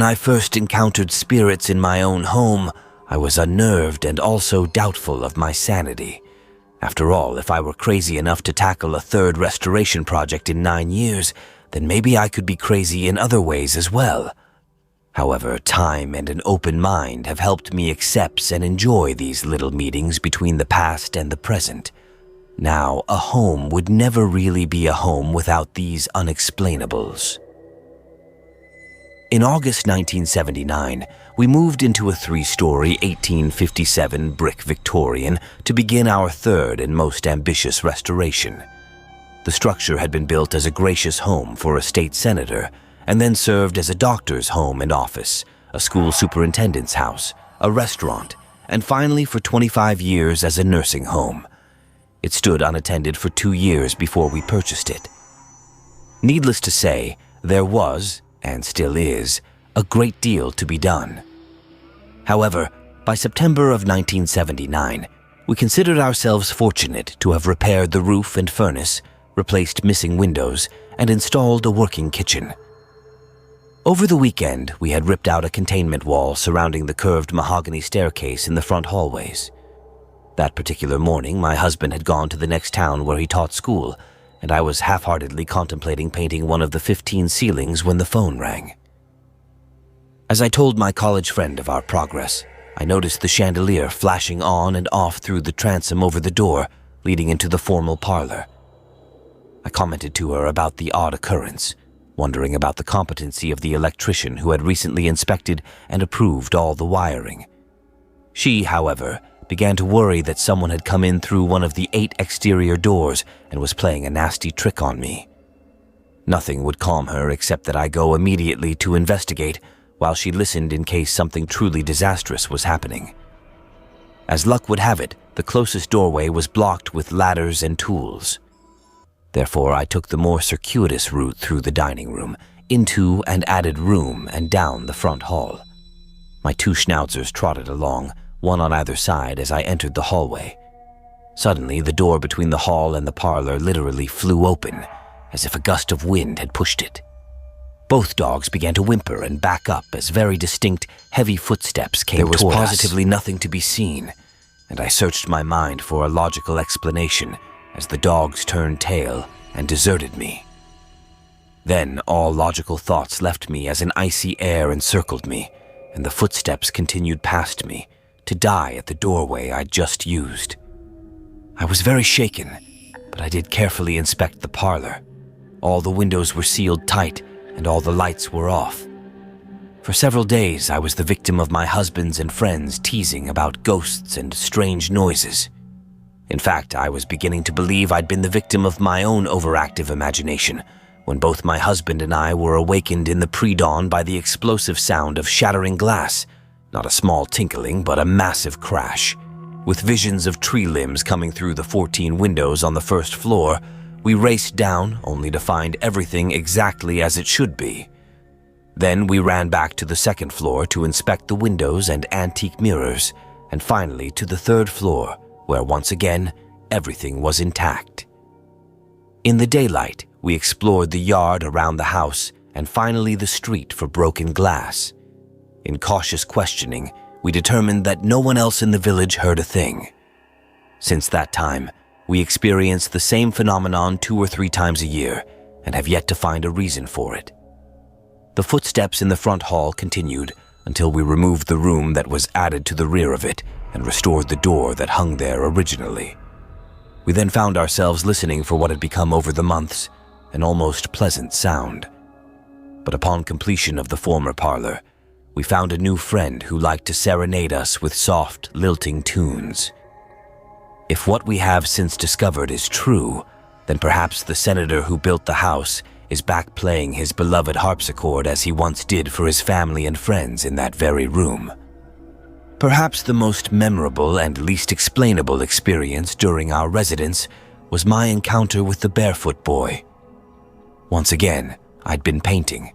when I first encountered spirits in my own home, I was unnerved and also doubtful of my sanity. After all, if I were crazy enough to tackle a third restoration project in 9 years, then maybe I could be crazy in other ways as well. However, time and an open mind have helped me accept and enjoy these little meetings between the past and the present. Now, a home would never really be a home without these unexplainables. In August 1979, we moved into a 3-story 1857 brick Victorian to begin our third and most ambitious restoration. The structure had been built as a gracious home for a state senator, and then served as a doctor's home and office, a school superintendent's house, a restaurant, and finally for 25 years as a nursing home. It stood unattended for 2 years before we purchased it. Needless to say, there was, and still is, a great deal to be done. However, by September of 1979, we considered ourselves fortunate to have repaired the roof and furnace, replaced missing windows, and installed a working kitchen. Over the weekend, we had ripped out a containment wall surrounding the curved mahogany staircase in the front hallways. That particular morning, my husband had gone to the next town where he taught school, and I was half-heartedly contemplating painting one of the 15 ceilings when the phone rang. As I told my college friend of our progress, I noticed the chandelier flashing on and off through the transom over the door, leading into the formal parlor. I commented to her about the odd occurrence, wondering about the competency of the electrician who had recently inspected and approved all the wiring. She, however, began to worry that someone had come in through one of the 8 exterior doors and was playing a nasty trick on me. Nothing would calm her except that I go immediately to investigate while she listened in case something truly disastrous was happening. As luck would have it, the closest doorway was blocked with ladders and tools. Therefore, I took the more circuitous route through the dining room, into an added room and down the front hall. My 2 schnauzers trotted along, one on either side as I entered the hallway. Suddenly, the door between the hall and the parlor literally flew open, as if a gust of wind had pushed it. Both dogs began to whimper and back up as very distinct, heavy footsteps came toward us. There was positively nothing to be seen, and I searched my mind for a logical explanation as the dogs turned tail and deserted me. Then all logical thoughts left me as an icy air encircled me, and the footsteps continued past me, to die at the doorway I'd just used. I was very shaken, but I did carefully inspect the parlor. All the windows were sealed tight, and all the lights were off. For several days, I was the victim of my husband's and friends' teasing about ghosts and strange noises. In fact, I was beginning to believe I'd been the victim of my own overactive imagination, when both my husband and I were awakened in the pre-dawn by the explosive sound of shattering glass. Not a small tinkling, but a massive crash. With visions of tree limbs coming through the 14 windows on the first floor, we raced down, only to find everything exactly as it should be. Then we ran back to the second floor to inspect the windows and antique mirrors, and finally to the 3rd floor, where once again, everything was intact. In the daylight, we explored the yard around the house and finally the street for broken glass. In cautious questioning, we determined that no one else in the village heard a thing. Since that time, we experience the same phenomenon 2 or 3 times a year and have yet to find a reason for it. The footsteps in the front hall continued until we removed the room that was added to the rear of it and restored the door that hung there originally. We then found ourselves listening for what had become over the months an almost pleasant sound. But upon completion of the former parlor, we found a new friend who liked to serenade us with soft, lilting tunes. If what we have since discovered is true, then perhaps the senator who built the house is back playing his beloved harpsichord as he once did for his family and friends in that very room. Perhaps the most memorable and least explainable experience during our residence was my encounter with the barefoot boy. Once again, I'd been painting,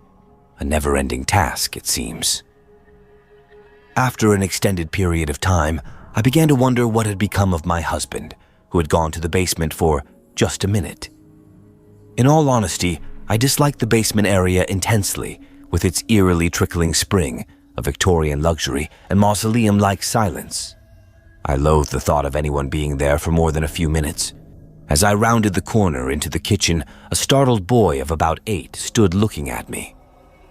a never-ending task, it seems. After an extended period of time, I began to wonder what had become of my husband, who had gone to the basement for just a minute. In all honesty, I disliked the basement area intensely, with its eerily trickling spring, a Victorian luxury, and mausoleum-like silence. I loathed the thought of anyone being there for more than a few minutes. As I rounded the corner into the kitchen, a startled boy of about 8 stood looking at me.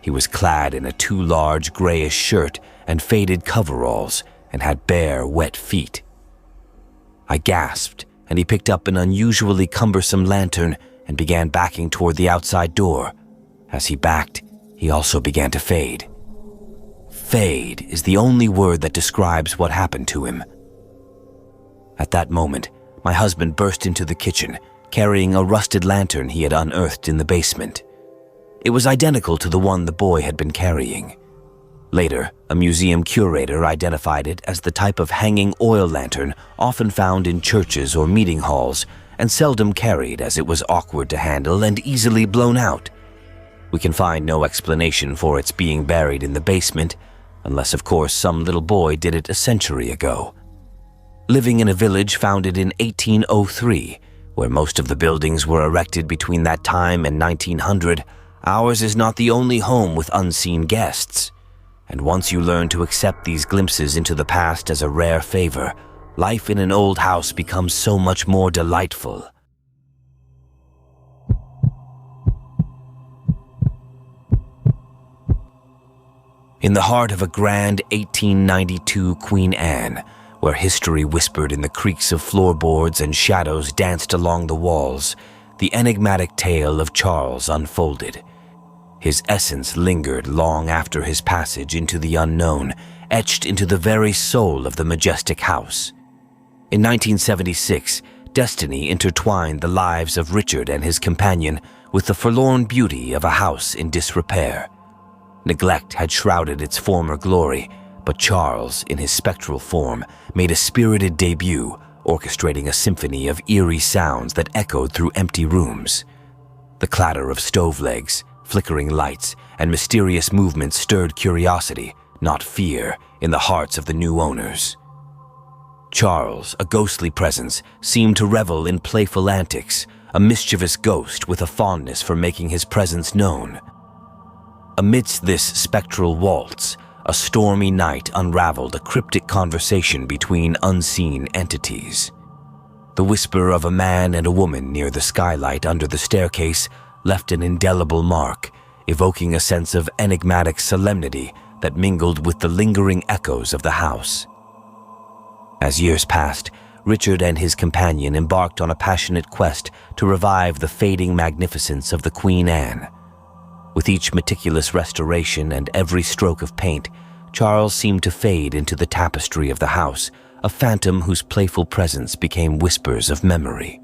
He was clad in a too large grayish shirt and faded coveralls and had bare, wet feet. I gasped, and he picked up an unusually cumbersome lantern and began backing toward the outside door. As he backed, he also began to fade. Fade is the only word that describes what happened to him. At that moment, my husband burst into the kitchen, carrying a rusted lantern he had unearthed in the basement. It was identical to the one the boy had been carrying. Later, a museum curator identified it as the type of hanging oil lantern often found in churches or meeting halls and seldom carried as it was awkward to handle and easily blown out. We can find no explanation for its being buried in the basement, unless of course some little boy did it a century ago. Living in a village founded in 1803, where most of the buildings were erected between that time and 1900, ours is not the only home with unseen guests. And once you learn to accept these glimpses into the past as a rare favor, life in an old house becomes so much more delightful. In the heart of a grand 1892 Queen Anne, where history whispered in the creaks of floorboards and shadows danced along the walls, the enigmatic tale of Charles unfolded. His essence lingered long after his passage into the unknown, etched into the very soul of the majestic house. In 1976, destiny intertwined the lives of Richard and his companion with the forlorn beauty of a house in disrepair. Neglect had shrouded its former glory, but Charles, in his spectral form, made a spirited debut, orchestrating a symphony of eerie sounds that echoed through empty rooms. The clatter of stove legs, flickering lights, and mysterious movements stirred curiosity, not fear, in the hearts of the new owners. Charles, a ghostly presence, seemed to revel in playful antics, a mischievous ghost with a fondness for making his presence known. Amidst this spectral waltz, a stormy night unraveled a cryptic conversation between unseen entities. The whisper of a man and a woman near the skylight under the staircase left an indelible mark, evoking a sense of enigmatic solemnity that mingled with the lingering echoes of the house. As years passed, Richard and his companion embarked on a passionate quest to revive the fading magnificence of the Queen Anne. With each meticulous restoration and every stroke of paint, Charles seemed to fade into the tapestry of the house, a phantom whose playful presence became whispers of memory.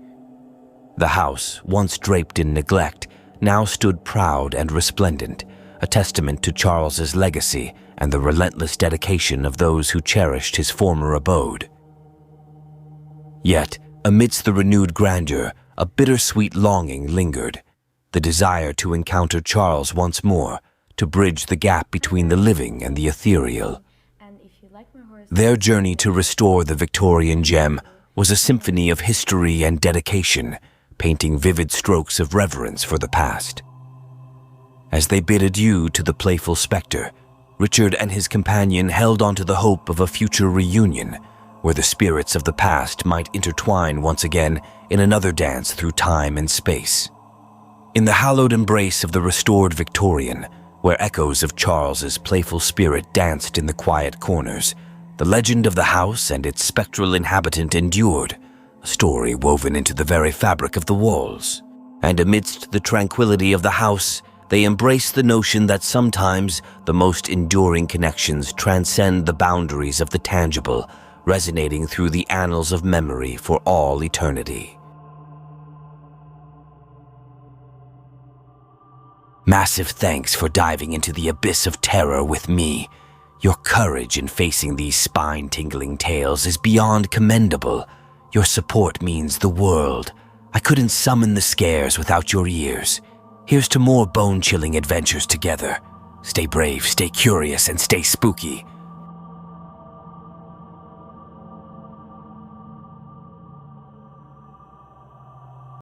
The house, once draped in neglect, now stood proud and resplendent, a testament to Charles's legacy and the relentless dedication of those who cherished his former abode. Yet, amidst the renewed grandeur, a bittersweet longing lingered, the desire to encounter Charles once more, to bridge the gap between the living and the ethereal. Their journey to restore the Victorian gem was a symphony of history and dedication, painting vivid strokes of reverence for the past. As they bid adieu to the playful specter, Richard and his companion held on to the hope of a future reunion, where the spirits of the past might intertwine once again in another dance through time and space. In the hallowed embrace of the restored Victorian, where echoes of Charles's playful spirit danced in the quiet corners, the legend of the house and its spectral inhabitant endured, a story woven into the very fabric of the walls. And amidst the tranquility of the house, they embraced the notion that sometimes the most enduring connections transcend the boundaries of the tangible, resonating through the annals of memory for all eternity. Massive thanks for diving into the abyss of terror with me. Your courage in facing these spine-tingling tales is beyond commendable. Your support means the world. I couldn't summon the scares without your ears. Here's to more bone-chilling adventures together. Stay brave, stay curious, and stay spooky.